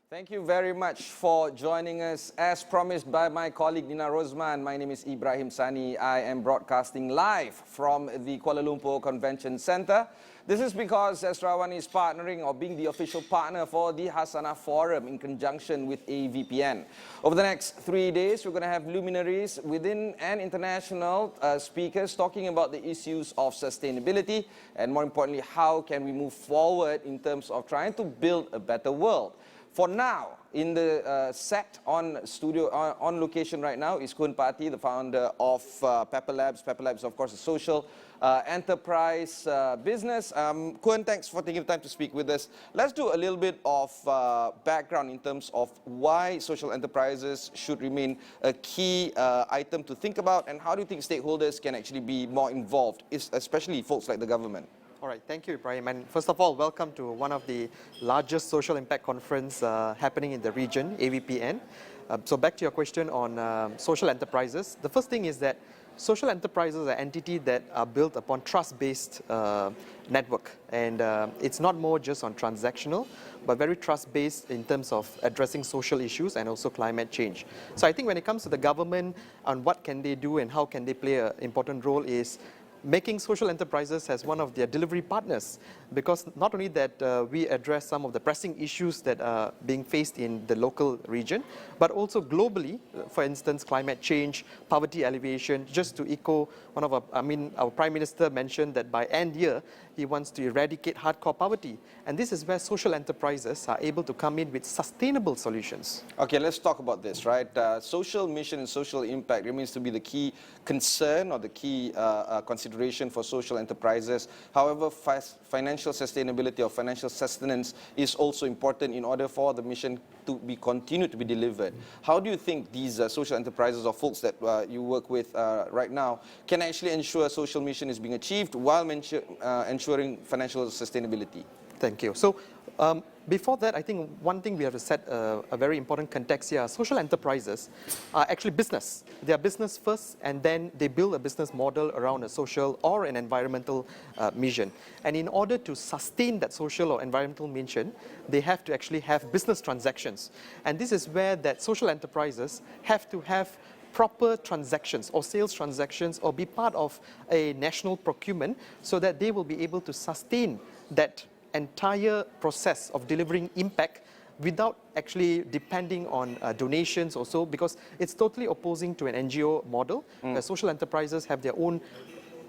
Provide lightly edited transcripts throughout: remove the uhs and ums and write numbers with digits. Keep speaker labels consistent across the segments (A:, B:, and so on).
A: Thank you very much for joining us. As promised by my colleague Nina Rosman, my name is Ibrahim Sani. I am broadcasting live from the Kuala Lumpur Convention Centre. This is because Astro AWANI is partnering or being the official partner for the Hasanah Forum in conjunction with AVPN. Over the next 3 days, we're going to have luminaries within and international speakers talking about the issues of sustainability and, more importantly, how can we move forward in terms of trying to build a better world. For now, in the set on location right now is Kun Pati, the founder of Pepper Labs. Pepper Labs, of course, a social enterprise business. Kun, thanks for taking the time to speak with us. Let's do a little bit of background in terms of why social enterprises should remain a key item to think about, and how do you think stakeholders can actually be more involved, especially folks like the government?
B: All right, thank you, Ibrahim. And first of all, welcome to one of the largest social impact conference happening in the region, AVPN. So back to your question on social enterprises. The first thing is that social enterprises are entities that are built upon trust-based network. And it's not more just on transactional, but very trust-based in terms of addressing social issues and also climate change. So I think when it comes to the government on what can they do and how can they play an important role is making social enterprises as one of their delivery partners, because not only that we address some of the pressing issues that are being faced in the local region, but also globally, for instance, climate change, poverty alleviation. Just to echo one of our Prime Minister mentioned that by end year, he wants to eradicate hardcore poverty. And this is where social enterprises are able to come in with sustainable solutions.
A: Okay, let's talk about this, right? Social mission and social impact remains to be the key concern or the key consideration for social enterprises. However, financial sustainability or financial sustenance is also important in order for the mission to be continued to be delivered. How do you think these social enterprises or folks that you work with right now can actually ensure social mission is being achieved while ensuring financial sustainability?
B: Thank you. So before that, I think one thing we have to set a very important context here. Social enterprises are actually business. They are business first, and then they build a business model around a social or an environmental mission. And in order to sustain that social or environmental mission, they have to actually have business transactions. And this is where that social enterprises have to have proper transactions or sales transactions or be part of a national procurement so that they will be able to sustain that entire process of delivering impact without actually depending on donations or so, because it's totally opposing to an NGO model where social enterprises have their own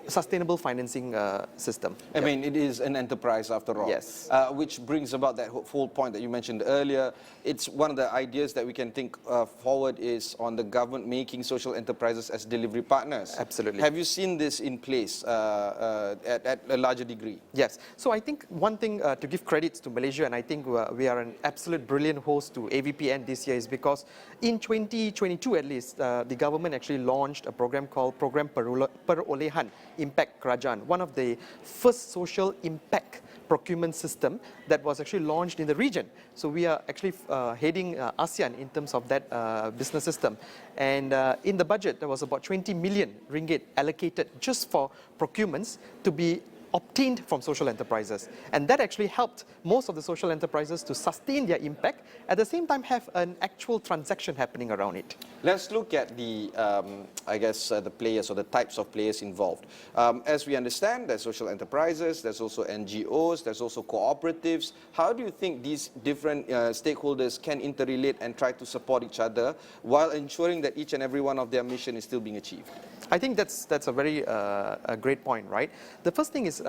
B: sustainable financing system.
A: I mean, it is an enterprise after all.
B: Yes.
A: Which brings about that whole point that you mentioned earlier. It's one of the ideas that we can think forward is on the government making social enterprises as delivery partners.
B: Absolutely.
A: Have you seen this in place at a larger degree?
B: Yes. So I think one thing to give credits to Malaysia, and I think we are an absolute brilliant host to AVPN this year, is because in 2022 at least, the government actually launched a program called Program Perolehan Impact Kerajaan, one of the first social impact procurement system that was actually launched in the region. So we are actually heading ASEAN in terms of that business system. And in the budget, there was about 20 million ringgit allocated just for procurements to be obtained from social enterprises. And that actually helped most of the social enterprises to sustain their impact, at the same time have an actual transaction happening around it.
A: Let's look at the, the players or the types of players involved. As we understand, there's social enterprises, there's also NGOs, there's also cooperatives. How do you think these different stakeholders can interrelate and try to support each other while ensuring that each and every one of their mission is still being achieved?
B: I think that's a very great point, right? The first thing is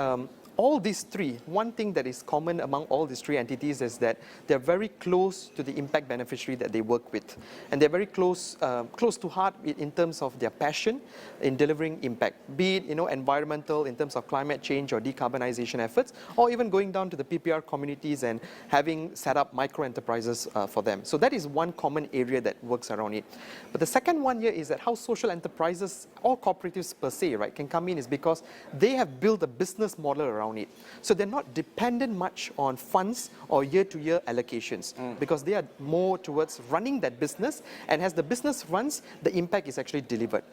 B: all these three, one thing that is common among all these three entities is that they're very close to the impact beneficiary that they work with. And they're very close to heart in terms of their passion in delivering impact, be it environmental in terms of climate change or decarbonization efforts, or even going down to the PPR communities and having set up micro enterprises for them. So that is one common area that works around it. But the second one here is that how social enterprises or cooperatives per se, right, can come in is because they have built a business model around it. So they're not dependent much on funds or year-to-year allocations because they are more towards running that business, and as the business runs, the impact is actually delivered.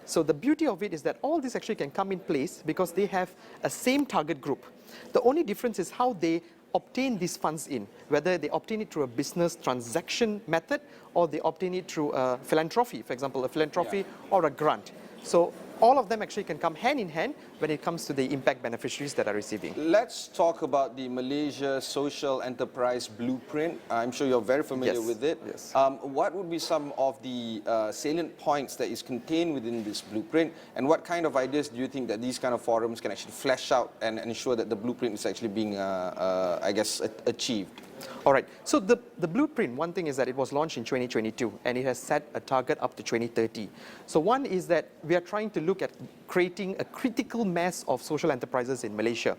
B: So the beauty of it is that all this actually can come in place because they have a same target group. The only difference is how they obtain these funds in, whether they obtain it through a business transaction method or they obtain it through a philanthropy, for example, a philanthropy or a grant. So all of them actually can come hand in hand when it comes to the impact beneficiaries that are receiving.
A: Let's talk about the Malaysia Social Enterprise Blueprint. I'm sure you're very familiar with it.
B: Yes.
A: What would be some of the salient points that is contained within this blueprint, and what kind of ideas do you think that these kind of forums can actually flesh out and ensure that the blueprint is actually being, I guess, achieved?
B: All right, so the blueprint, one thing is that it was launched in 2022 and it has set a target up to 2030. So one is that we are trying to look at creating a critical mass of social enterprises in Malaysia.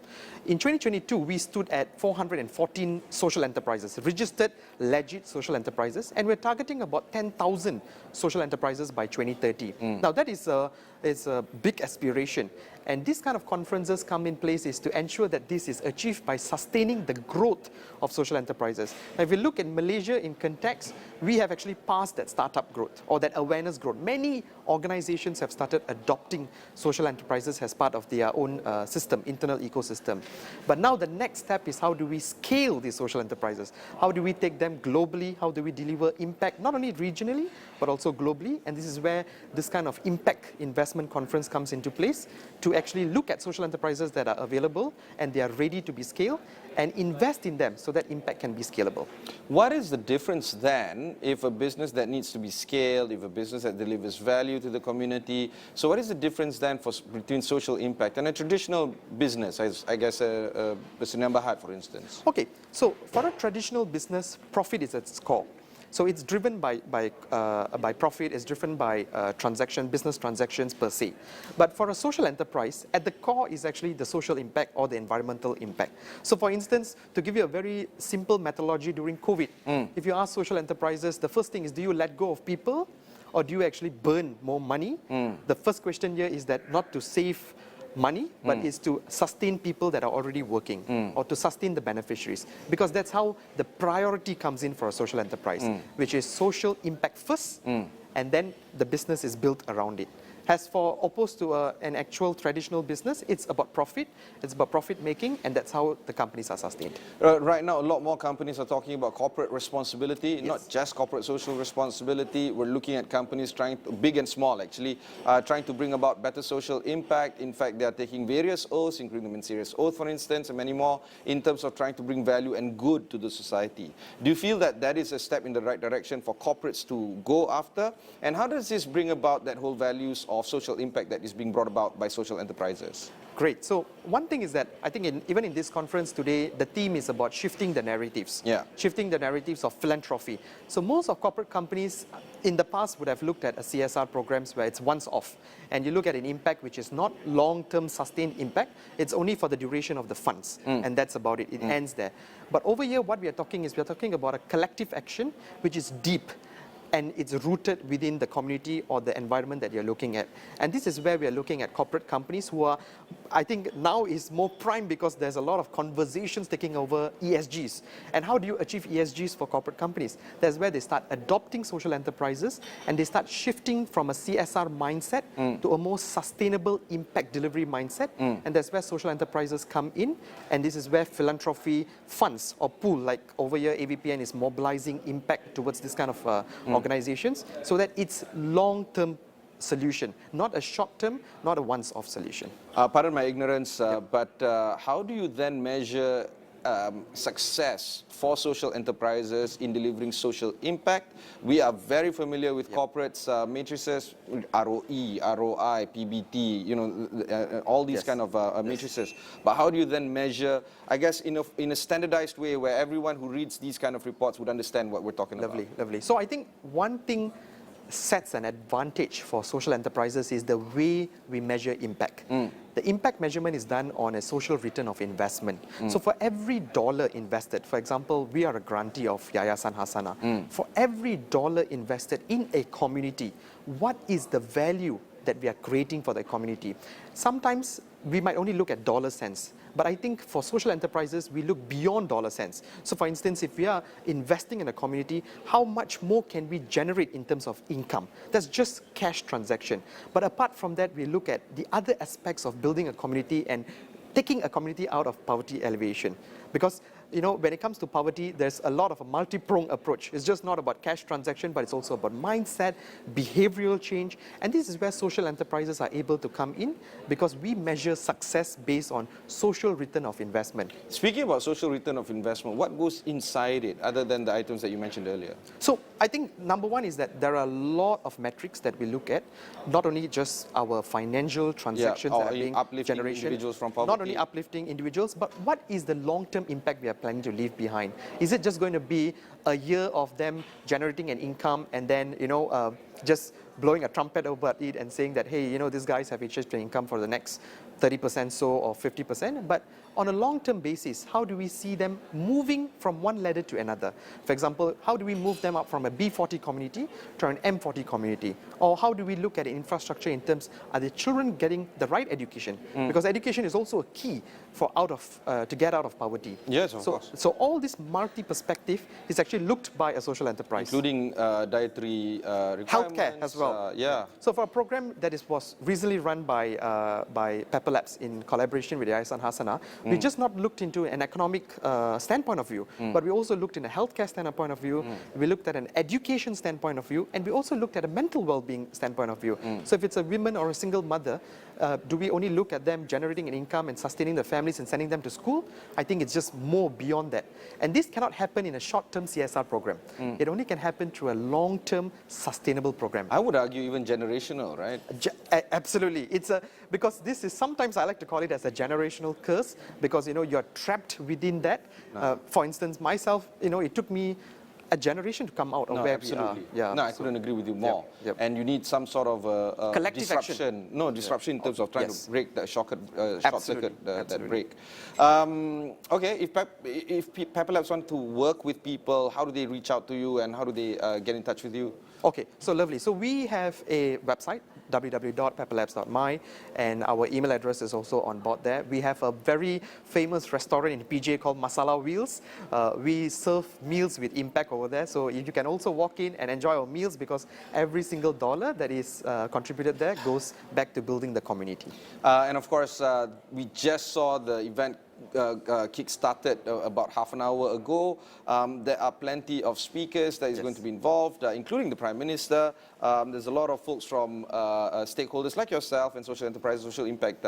B: In 2022, we stood at 414 social enterprises, registered legit social enterprises, and we're targeting about 10,000 social enterprises by 2030. Now that is a big aspiration. And these kind of conferences come in place is to ensure that this is achieved by sustaining the growth of social enterprises. Now, if we look at Malaysia in context, we have actually passed that startup growth or that awareness growth. Many organizations have started adopting social enterprises as part of their own system, internal ecosystem. But now the next step is how do we scale these social enterprises? How do we take them globally? How do we deliver impact, not only regionally, but also globally? And this is where this kind of impact investment conference comes into place to actually look at social enterprises that are available and they are ready to be scaled and invest in them so that impact can be scalable.
A: What is the difference then if a business that needs to be scaled, if a business that delivers value to the community? So what is the difference then between social impact and a traditional business, I guess a Sdn Bhd, for instance?
B: Okay, so for a traditional business, profit is at its core. So it's driven by profit, it's driven by business transactions per se. But for a social enterprise, at the core is actually the social impact or the environmental impact. So for instance, to give you a very simple methodology during COVID, if you ask social enterprises, the first thing is, do you let go of people or do you actually burn more money? The first question here is that not to save money, but is to sustain people that are already working or to sustain the beneficiaries, because that's how the priority comes in for a social enterprise, which is social impact first, and then the business is built around it. As for opposed to an actual traditional business, it's about profit making, and that's how the companies are sustained.
A: Right now, a lot more companies are talking about corporate responsibility, not just corporate social responsibility. We're looking at companies big and small actually, trying to bring about better social impact. In fact, they are taking various oaths, including the serious oath, for instance, and many more, in terms of trying to bring value and good to the society. Do you feel that that is a step in the right direction for corporates to go after? And how does this bring about that whole values of social impact that is being brought about by social enterprises?
B: Great. So one thing is that I think even in this conference today, the theme is about shifting the narratives. Shifting the narratives of philanthropy. So most of corporate companies in the past would have looked at a CSR programs where it's once off. And you look at an impact which is not long-term sustained impact. It's only for the duration of the funds. And that's about it. It ends there. But over here, what we are talking about a collective action which is deep. And it's rooted within the community or the environment that you're looking at. And this is where we are looking at corporate companies who are, I think now is more prime because there's a lot of conversations taking over ESGs. And how do you achieve ESGs for corporate companies? That's where they start adopting social enterprises and they start shifting from a CSR mindset to a more sustainable impact delivery mindset. And that's where social enterprises come in. And this is where philanthropy funds or pool, like over here AVPN is mobilizing impact towards this kind of organizations, so that it's long-term solution, not a short-term, not a once-off solution.
A: Pardon my ignorance, but how do you then measure success for social enterprises in delivering social impact? We are very familiar with corporates, matrices, ROE, ROI, PBT, all these kind of matrices. But how do you then measure, I guess, in a standardized way where everyone who reads these kind of reports would understand what we're talking about?
B: Lovely. So I think one thing sets an advantage for social enterprises is the way we measure impact. The impact measurement is done on a social return of investment. So for every dollar invested, for example, we are a grantee of Yayasan Hasana. For every dollar invested in a community, what is the value that we are creating for the community? Sometimes we might only look at dollar cents. But I think for social enterprises, we look beyond dollar cents. So for instance, if we are investing in a community, how much more can we generate in terms of income? That's just cash transaction. But apart from that, we look at the other aspects of building a community and taking a community out of poverty elevation. Because when it comes to poverty, there's a lot of a multi-pronged approach. It's just not about cash transaction, but it's also about mindset, behavioral change. And this is where social enterprises are able to come in, because we measure success based on social return of investment.
A: Speaking about social return of investment, what goes inside it other than the items that you mentioned earlier?
B: So I think number one is that there are a lot of metrics that we look at, not only just our financial transactions that are being
A: uplifting
B: generated,
A: individuals from poverty.
B: not only uplifting individuals, but what is the long-term impact we are planning to leave behind? Is it just going to be a year of them generating an income and then, just blowing a trumpet over it and saying that, hey, these guys have achieved an income for the next 30% so or 50%, but on a long-term basis, how do we see them moving from one ladder to another? For example, how do we move them up from a B40 community to an M40 community? Or how do we look at infrastructure in terms, are the children getting the right education? Because education is also a key for to get out of poverty.
A: Yes, of course.
B: So all this multi-perspective is actually looked by a social enterprise.
A: Including dietary requirements.
B: Healthcare as well. So for a program that was recently run by Pepper Labs in collaboration with Yayasan Hasana, we just not looked into an economic standpoint of view, but we also looked in a healthcare standpoint of view, we looked at an education standpoint of view, and we also looked at a mental well-being standpoint of view. So if it's a woman or a single mother, do we only look at them generating an income and sustaining their families and sending them to school? I think it's just more beyond that. And this cannot happen in a short-term CSR program. It only can happen through a long-term sustainable program.
A: I would argue even generational, right?
B: Absolutely. Because this is, sometimes I like to call it as a generational curse, because you're trapped within that. For instance, myself, it took me a generation to come out of where
A: absolutely.
B: we are.
A: I couldn't agree with you more. And you need some sort of
B: collective
A: disruption.
B: action.
A: No, disruption in terms of trying to break that short circuit, that break. Okay, if Pepper Labs want to work with people, how do they reach out to you and how do they get in touch with you?
B: Okay, so lovely. So we have a website, www.pepperlabs.my, and our email address is also on board there. We have a very famous restaurant in PJ called Masala Wheels. We serve meals with impact over there, so you can also walk in and enjoy our meals, because every single dollar that is contributed there goes back to building the community.
A: And of course, we just saw the event kick-started about half an hour ago. There are plenty of speakers that is going to be involved, including the Prime Minister. There's a lot of folks from stakeholders like yourself and social enterprise, social impact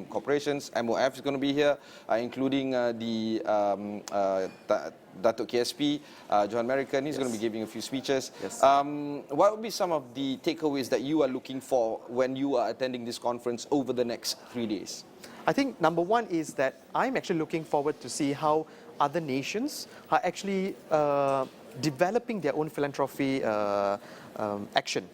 A: corporations. MOF is going to be here, including the Datuk KSP, John American. He's going to be giving a few speeches. What would be some of the takeaways that you are looking for when you are attending this conference over the next 3 days?
B: I think number one is that I'm actually looking forward to see how other nations are actually developing their own philanthropy action.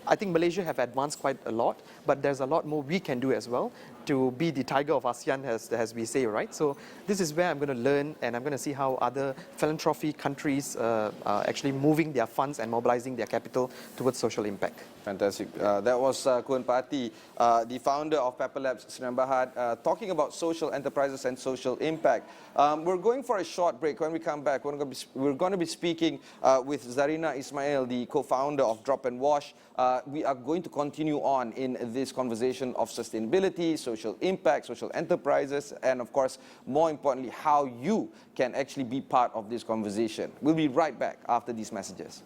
B: I think Malaysia have advanced quite a lot, but there's a lot more we can do as well to be the tiger of ASEAN, as we say, right? So this is where I'm going to learn, and I'm going to see how other philanthropy countries are actually moving their funds and mobilizing their capital towards social impact.
A: Fantastic. That was Kuan Pati, the founder of Pepper Labs, Sdn Bhd, talking about social enterprises and social impact. We're going for a short break. When we come back, we're going to be speaking with Zarina Ismail, the co-founder of Drop and Wash. We are going to continue on in this conversation of sustainability, social impact, social enterprises, and of course, more importantly, how you can actually be part of this conversation. We'll be right back after these messages.